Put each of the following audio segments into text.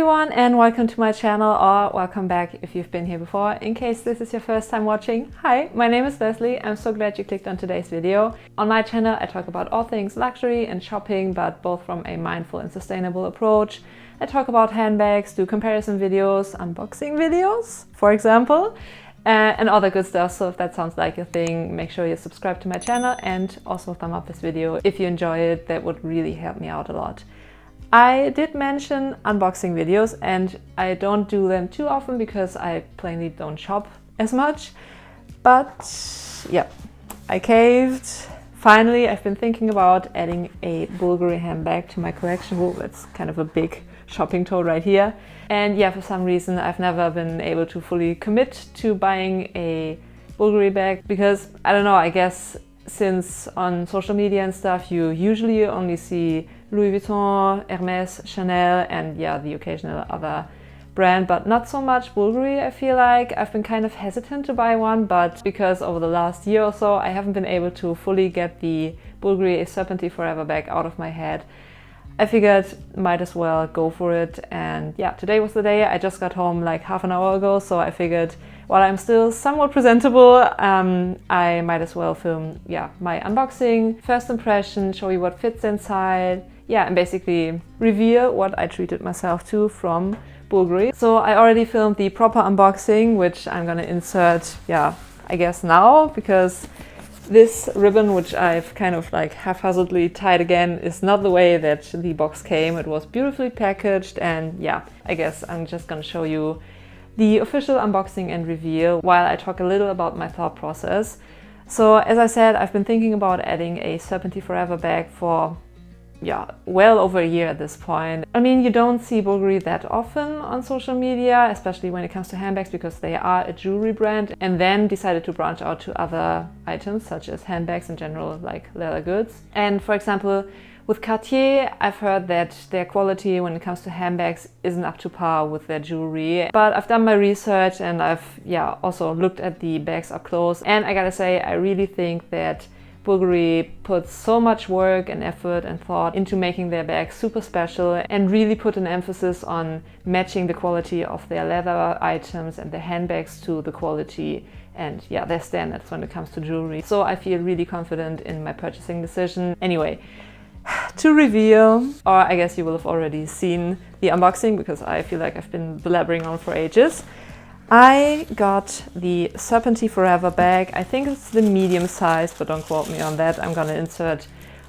everyone and welcome to my channel, or welcome back if you've been here before. In case this is your first time watching, hi, my name is Leslie. I'm so glad you clicked on today's video. On my channel I talk about all things luxury and shopping, but both from a mindful and sustainable approach. I talk about handbags, do comparison videos, unboxing videos, for example, and all the good stuff. So if that sounds like your thing, make sure you subscribe to my channel and also thumb up this video if you enjoy it. That would really help me out a lot. I did mention unboxing videos and I don't do them too often because I plainly don't shop as much. But yeah, I caved. Finally, I've been thinking about adding a Bulgari handbag to my collection. Whoa, that's kind of a big shopping tote right here. And yeah, for some reason I've never been able to fully commit to buying a Bulgari bag because, I don't know, I guess since on social media and stuff you usually only see Louis Vuitton, Hermes, Chanel, and yeah, the occasional other brand, but not so much Bulgari. I feel like I've been kind of hesitant to buy one, but because over the last year or so I haven't been able to fully get the Bulgari Serpenti Forever bag out of my head, I figured might as well go for it. And yeah, today was the day. I just got home like half an hour ago, so I figured while I'm still somewhat presentable, I might as well film my unboxing, first impression, show you what fits inside, and basically reveal what I treated myself to from Bulgari. So I already filmed the proper unboxing, which I'm gonna insert, I guess now, because this ribbon, which I've kind of like haphazardly tied again, is not the way that the box came. It was beautifully packaged, and I guess I'm just gonna show you the official unboxing and reveal while I talk a little about my thought process. So as I said, I've been thinking about adding a Serpenti Forever bag for well over a year at this point. I mean, you don't see Bulgari that often on social media, especially when it comes to handbags, because they are a jewelry brand, and then decided to branch out to other items such as handbags in general, like leather goods. And for example, with Cartier, I've heard that their quality when it comes to handbags isn't up to par with their jewelry. But I've done my research and I've also looked at the bags up close, and I gotta say, I really think that Bulgari puts so much work and effort and thought into making their bags super special, and really put an emphasis on matching the quality of their leather items and their handbags to the quality and their standards when it comes to jewelry. So I feel really confident in my purchasing decision. Anyway, to reveal, or I guess you will have already seen the unboxing because I feel like I've been blabbering on for ages. I got the Serpenti Forever bag. I think it's the medium size, but don't quote me on that. I'm gonna insert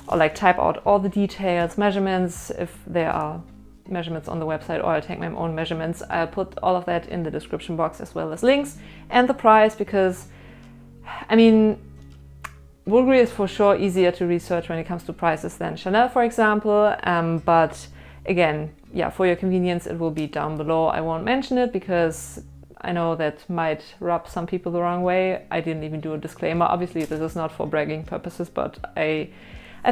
or like type out all the details, measurements, if there are measurements on the website, or I'll take my own measurements. I'll put all of that in the description box, as well as links and the price, because I mean, Bulgari is for sure easier to research when it comes to prices than Chanel, for example, but again, for your convenience, it will be down below. I won't mention it because I know that might rub some people the wrong way. I didn't even do a disclaimer. Obviously, this is not for bragging purposes, but I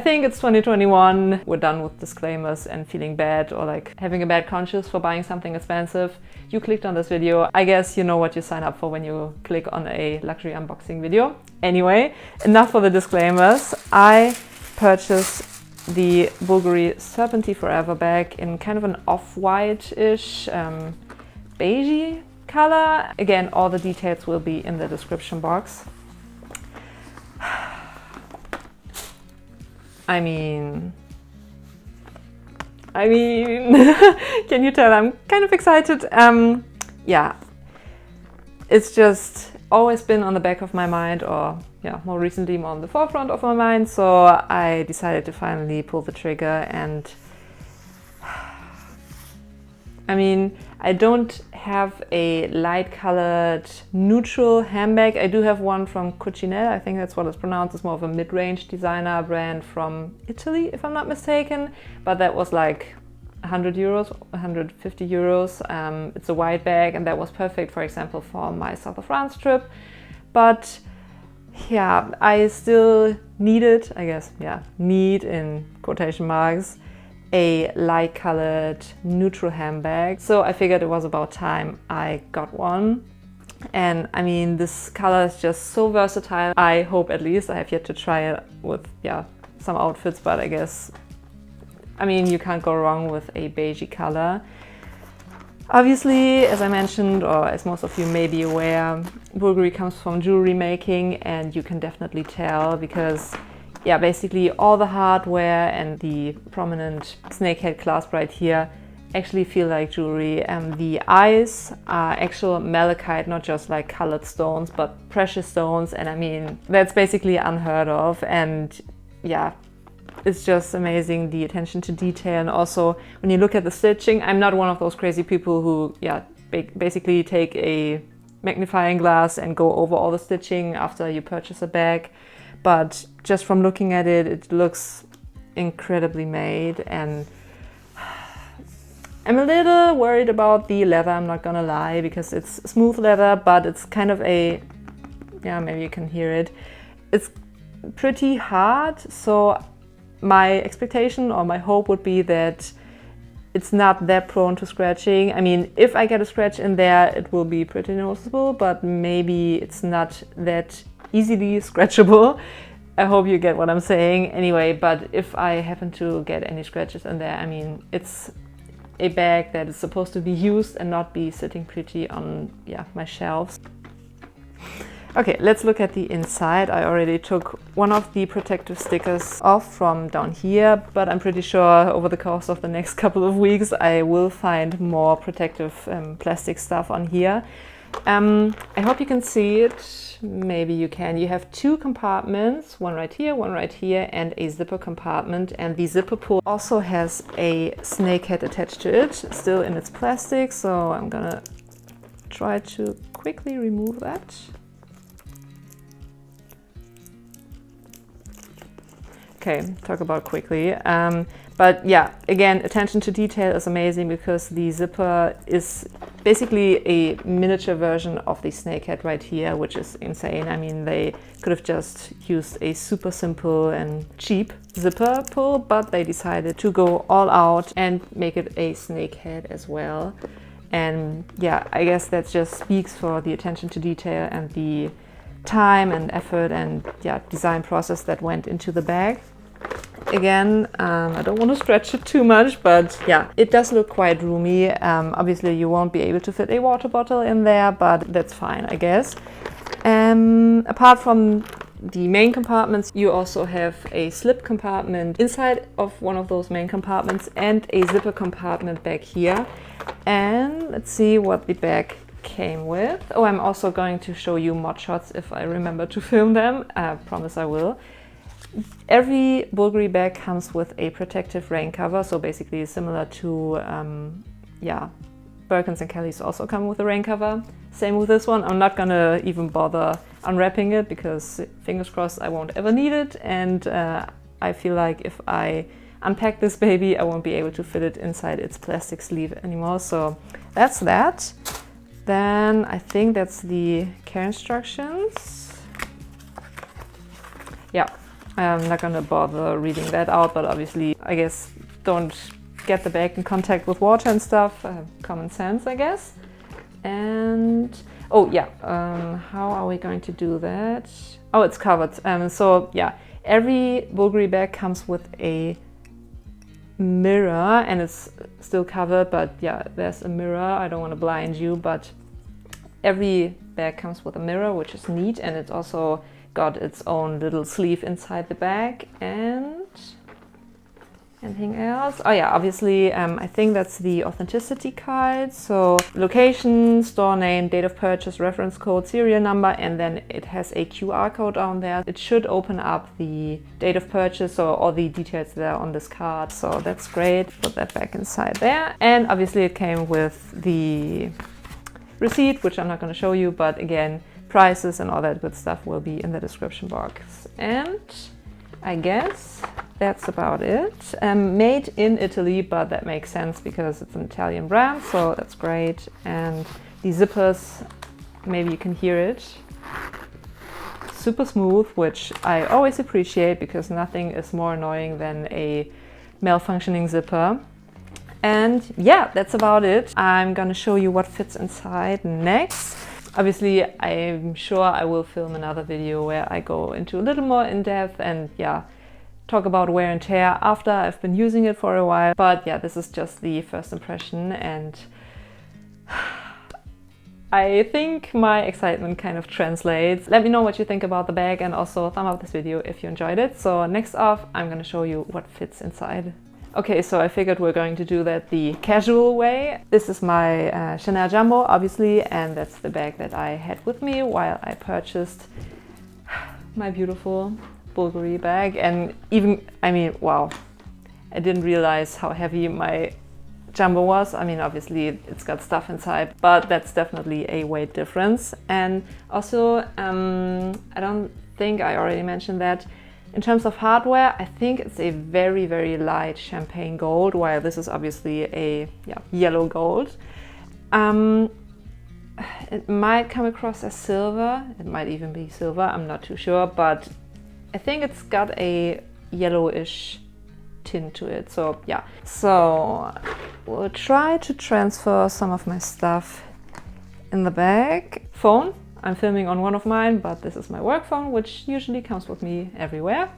think it's 2021. We're done with disclaimers and feeling bad or like having a bad conscience for buying something expensive. You clicked on this video. I guess you know what you sign up for when you click on a luxury unboxing video. Anyway, enough for the disclaimers. I purchased the Bulgari Serpenti Forever bag in kind of an off-white-ish, beigey color. Again, all the details will be in the description box. I mean, can you tell I'm kind of excited? It's just always been on the back of my mind, or more recently more on the forefront of my mind. So I decided to finally pull the trigger, and I mean, I don't have a light colored neutral handbag. I do have one from Cucinelle, I think that's what it's pronounced. It's more of a mid-range designer brand from Italy, if I'm not mistaken, but that was like 100 euros, 150 euros. It's a white bag, and that was perfect, for example, for my South of France trip. But I still needed, I guess, need in quotation marks, a light colored neutral handbag. So I figured it was about time I got one. And I mean, this color is just so versatile. I hope, at least, I have yet to try it with some outfits, but I guess, I mean, you can't go wrong with a beigey color. Obviously, as I mentioned, or as most of you may be aware, Bulgari comes from jewelry making, and you can definitely tell because, yeah, basically all the hardware and the prominent snakehead clasp right here actually feel like jewelry. And the eyes are actual malachite, not just like colored stones, but precious stones. And I mean, that's basically unheard of. And yeah, it's just amazing, the attention to detail. And also when you look at the stitching, I'm not one of those crazy people who, yeah, basically take a magnifying glass and go over all the stitching after you purchase a bag. But just from looking at it, it looks incredibly made. And I'm a little worried about the leather, I'm not gonna lie, because it's smooth leather, but it's kind of a, yeah, maybe you can hear it. It's pretty hard, so my expectation or my hope would be that it's not that prone to scratching. I mean, if I get a scratch in there, it will be pretty noticeable, but maybe it's not that easily scratchable. I hope you get what I'm saying. Anyway, but if I happen to get any scratches in there, I mean, it's a bag that is supposed to be used and not be sitting pretty on, yeah, my shelves. Okay, let's look at the inside. I already took one of the protective stickers off from down here, but I'm pretty sure over the course of the next couple of weeks I will find more protective plastic stuff on here. I hope you can see it. Maybe you can. You have two compartments, one right here, and a zipper compartment. And the zipper pull also has a snakehead attached to it, still in its plastic. So I'm gonna try to quickly remove that. Okay, talk about quickly. But yeah, again, attention to detail is amazing because the zipper is basically a miniature version of the snakehead right here, which is insane. I mean, they could have just used a super simple and cheap zipper pull, but they decided to go all out and make it a snakehead as well. And yeah, I guess that just speaks for the attention to detail and the time and effort and, yeah, design process that went into the bag. Again, I don't want to stretch it too much, but yeah, it does look quite roomy. Obviously you won't be able to fit a water bottle in there, but that's fine, I guess. Apart from the main compartments, you also have a slip compartment inside of one of those main compartments and a zipper compartment back here. And let's see what the bag came with. Oh, I'm also going to show you mod shots if I remember to film them. I promise I will. Every Bulgari bag comes with a protective rain cover, so basically similar to, yeah, Birkins and Kellys also come with a rain cover. Same with this one. I'm not gonna even bother unwrapping it because fingers crossed I won't ever need it, and I feel like if I unpack this baby I won't be able to fit it inside its plastic sleeve anymore. So that's that. Then I think that's the care instructions. Yeah. I'm not gonna bother reading that out, but obviously, I guess, don't get the bag in contact with water and stuff. Common sense, I guess. And, oh yeah, how are we going to do that? Oh, it's covered. So yeah, every Bulgari bag comes with a mirror and it's still covered, but yeah, there's a mirror. I don't want to blind you, but every bag comes with a mirror, which is neat, and it's also got its own little sleeve inside the bag. And anything else? Oh yeah, obviously I think that's the authenticity card. So location, store name, date of purchase, reference code, serial number, and then it has a QR code on there. It should open up the date of purchase or all the details there on this card. So that's great. Put that back inside there. And obviously it came with the receipt, which I'm not going to show you, but again, prices and all that good stuff will be in the description box. And I guess that's about it. Made in Italy, but that makes sense because it's an Italian brand, so that's great. And the zippers, maybe you can hear it, super smooth, which I always appreciate because nothing is more annoying than a malfunctioning zipper. And yeah, that's about it. I'm gonna show you what fits inside next. Obviously, I'm sure I will film another video where I go into a little more in depth and yeah, talk about wear and tear after I've been using it for a while. But yeah, this is just the first impression, and I think my excitement kind of translates. Let me know what you think about the bag and also thumb up this video if you enjoyed it. So next off, I'm gonna show you what fits inside. Okay, so I figured we're going to do that the casual way. This is my Chanel Jumbo, obviously, and that's the bag that I had with me while I purchased my beautiful Bulgari bag. And even, I mean, wow, I didn't realize how heavy my Jumbo was. I mean, obviously it's got stuff inside, but that's definitely a weight difference. And also, I don't think I already mentioned that in terms of hardware, I think it's a very, very light champagne gold, while this is obviously a yellow gold. It might come across as silver. It might even be silver. I'm not too sure, but I think it's got a yellowish tint to it. So yeah, so we'll try to transfer some of my stuff in the bag. Phone, I'm filming on one of mine, but this is my work phone, which usually comes with me everywhere.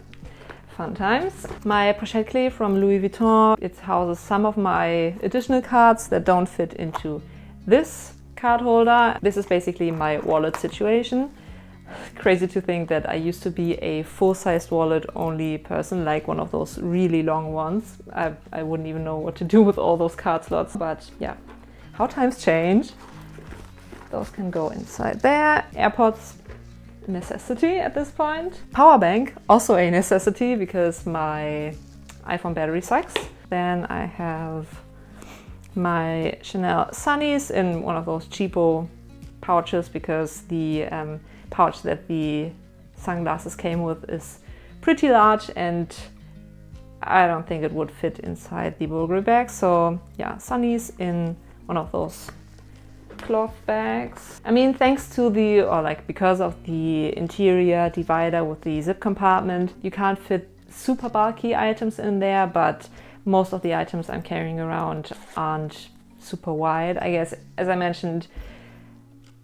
Fun times. My pochette clé from Louis Vuitton. It houses some of my additional cards that don't fit into this card holder. This is basically my wallet situation. Crazy to think that I used to be a full-sized wallet only person, like one of those really long ones. I wouldn't even know what to do with all those card slots, but yeah, how times change. Those can go inside there. AirPods, necessity at this point. Power bank, also a necessity because my iPhone battery sucks. Then I have my Chanel Sunnies in one of those cheapo pouches because the pouch that the sunglasses came with is pretty large and I don't think it would fit inside the Bulgari bag. So yeah, Sunnies in one of those cloth bags. I mean, thanks to the, or like because of the interior divider with the zip compartment, you can't fit super bulky items in there, but most of the items I'm carrying around aren't super wide. I guess, as I mentioned,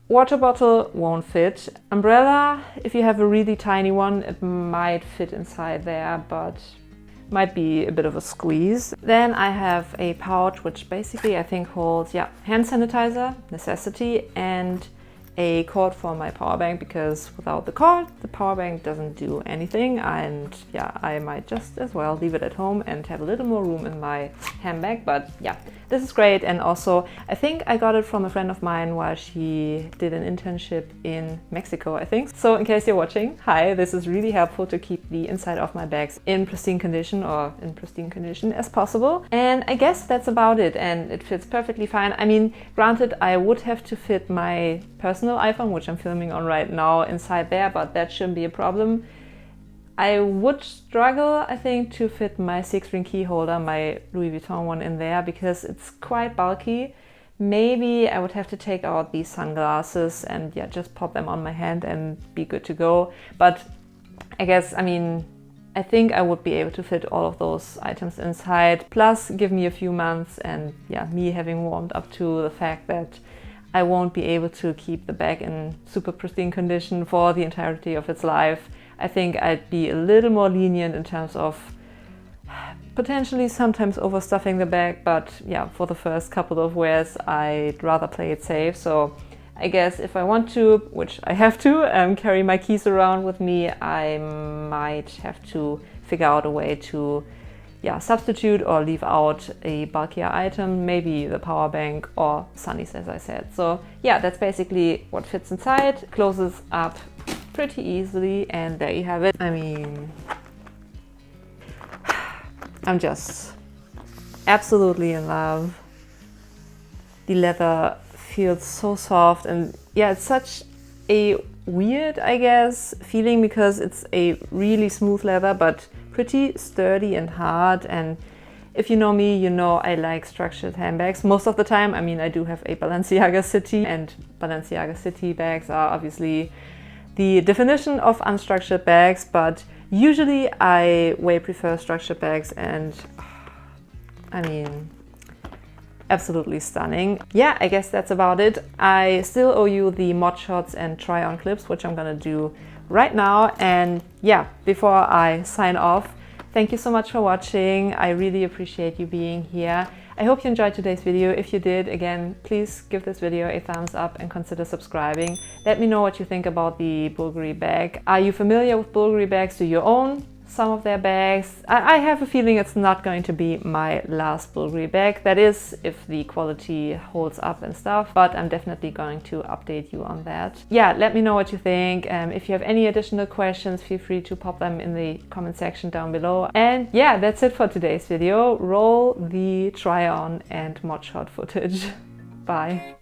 water bottle won't fit. Umbrella, if you have a really tiny one, it might fit inside there, but might be a bit of a squeeze. Then I have a pouch which basically I think holds, hand sanitizer, necessity, and a cord for my power bank, because without the cord, the power bank doesn't do anything. And yeah, I might just as well leave it at home and have a little more room in my handbag. But yeah, this is great. And also, I think I got it from a friend of mine while she did an internship in Mexico, I think. So in case you're watching, hi, this is really helpful to keep the inside of my bags in pristine condition, or in pristine condition as possible. And I guess that's about it. And it fits perfectly fine. I mean, granted, I would have to fit my personal iPhone, which I'm filming on right now, inside there, but that shouldn't be a problem. I would struggle, I think, to fit my 6-ring key holder, my Louis Vuitton one, in there because it's quite bulky. Maybe I would have to take out these sunglasses and just pop them on my hand and be good to go. But I guess, I mean, I think I would be able to fit all of those items inside. Plus, give me a few months and me having warmed up to the fact that I won't be able to keep the bag in super pristine condition for the entirety of its life. I think I'd be a little more lenient in terms of potentially sometimes overstuffing the bag, but for the first couple of wears, I'd rather play it safe. So I guess if I want to, which I have to, carry my keys around with me, I might have to figure out a way to substitute or leave out a bulkier item, maybe the power bank or Sunnies, as I said. So that's basically what fits inside. Closes up pretty easily, and there you have it. I mean, I'm just absolutely in love. The leather feels so soft, and it's such a weird, I guess, feeling because it's a really smooth leather, but pretty sturdy and hard. And if you know me, you know I like structured handbags most of the time. I mean, I do have a Balenciaga City, and Balenciaga City bags are obviously the definition of unstructured bags, but usually I way prefer structured bags, and I mean, absolutely stunning. I guess that's about it. I still owe you the mod shots and try on clips, which I'm gonna do right now. And before I sign off, thank you so much for watching. I really appreciate you being here. I hope you enjoyed today's video. If you did, again, please give this video a thumbs up and consider subscribing. Let me know what you think about the Bulgari bag. Are you familiar with Bulgari bags? Do you own some of their bags? I have a feeling it's not going to be my last Bulgari bag. That is, if the quality holds up and stuff, but I'm definitely going to update you on that. Yeah, let me know what you think. If you have any additional questions, feel free to pop them in the comment section down below. And yeah, that's it for today's video. Roll the try on and mod shot footage. Bye.